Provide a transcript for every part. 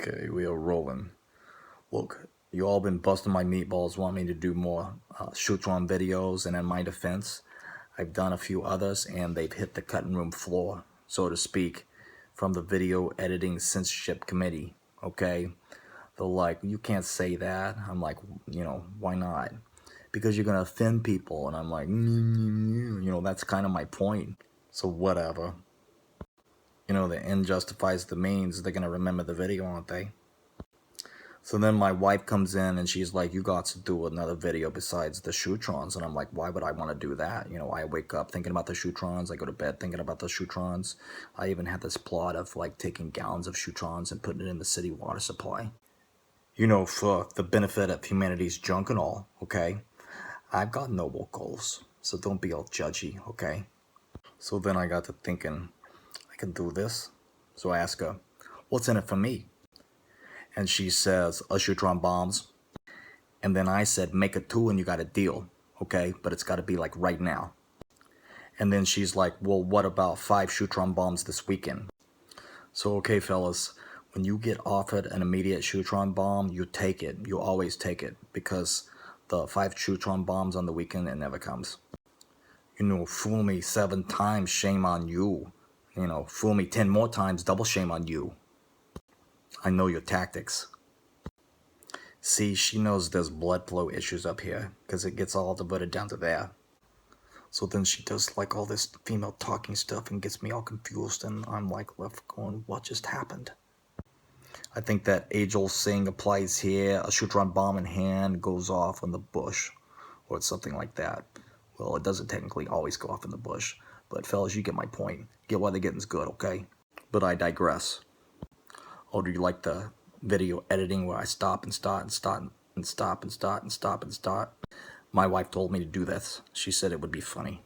Okay, we are rolling. Look, you all been busting my meatballs, want me to do more shoot-on videos, and in my defense, I've done a few others, and they've hit the cutting room floor, so to speak, from the video editing censorship committee, okay? They're like, you can't say that. I'm like, why not? Because you're gonna offend people, and I'm like, that's kind of my point. So whatever. The end justifies the means. They're gonna remember the video, aren't they? So then my wife comes in and she's like, you got to do another video besides the Shootrons. And I'm like, why would I want to do that? I wake up thinking about the Shootrons. I go to bed thinking about the Shootrons. I even had this plot of like taking gallons of Shootrons and putting it in the city water supply. For the benefit of humanity's junk and all, okay? I've got noble goals, so don't be all judgy, okay? So then I got to thinking, I can do this. So I ask her, what's in it for me? And she says, a Shootron bombs. And then I said, make it 2 and you got a deal, okay? But it's got to be like right now. And then she's like, well, what about 5 Shootron bombs this weekend? So, okay, fellas, when you get offered an immediate Shootron bomb, you take it. You always take it, because the 5 Shootron bombs on the weekend, it never comes. Fool me 7 times, shame on you. Fool me 10 more times, double shame on you. I know your tactics. See, she knows there's blood flow issues up here, because it gets all diverted down to there. So then she does like all this female talking stuff and gets me all confused, and I'm like left going, what just happened? I think that age-old saying applies here, a Shootron bomb in hand goes off in the bush, or something like that. Well, it doesn't technically always go off in the bush, but fellas, you get my point. Get why the getting's good, okay? But I digress. Oh, do you like the video editing where I stop and start and start and stop and start and stop and start? My wife told me to do this. She said it would be funny.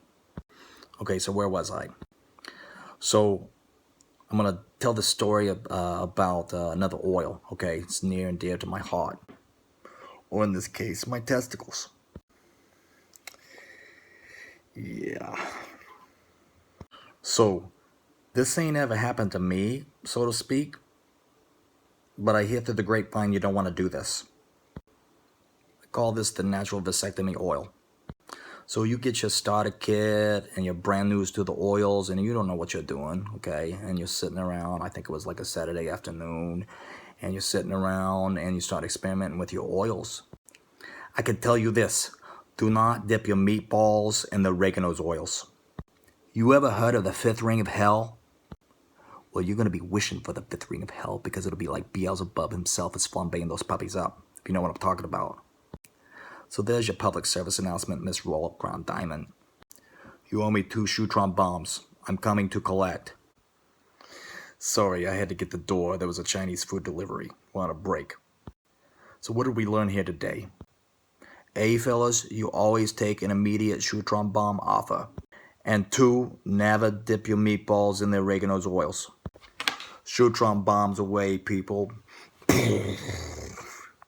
Okay, so where was I? So I'm gonna tell the story about another oil, okay? It's near and dear to my heart. Or in this case, my testicles. Yeah. So, this ain't ever happened to me, so to speak. But I hear through the grapevine you don't want to do this. I call this the natural vasectomy oil. So you get your starter kit and you're brand new to the oils and you don't know what you're doing, okay? And you're sitting around, I think it was like a Saturday afternoon, and you're sitting around and you start experimenting with your oils. I can tell you this, do not dip your meatballs in the oregano's oils. You ever heard of the 5th ring of hell? Well, you're going to be wishing for the 5th ring of hell, because it'll be like Beelzebub himself is flambeing those puppies up, if you know what I'm talking about. So there's your public service announcement, Miss Roll-Up Crown Diamond. You owe me 2 Shootron bombs. I'm coming to collect. Sorry, I had to get the door. There was a Chinese food delivery. We're on a break. So what did we learn here today? A, fellas, you always take an immediate Shootron bomb offer. And 2, never dip your meatballs in the oregano's oils. Shootron bombs away, people.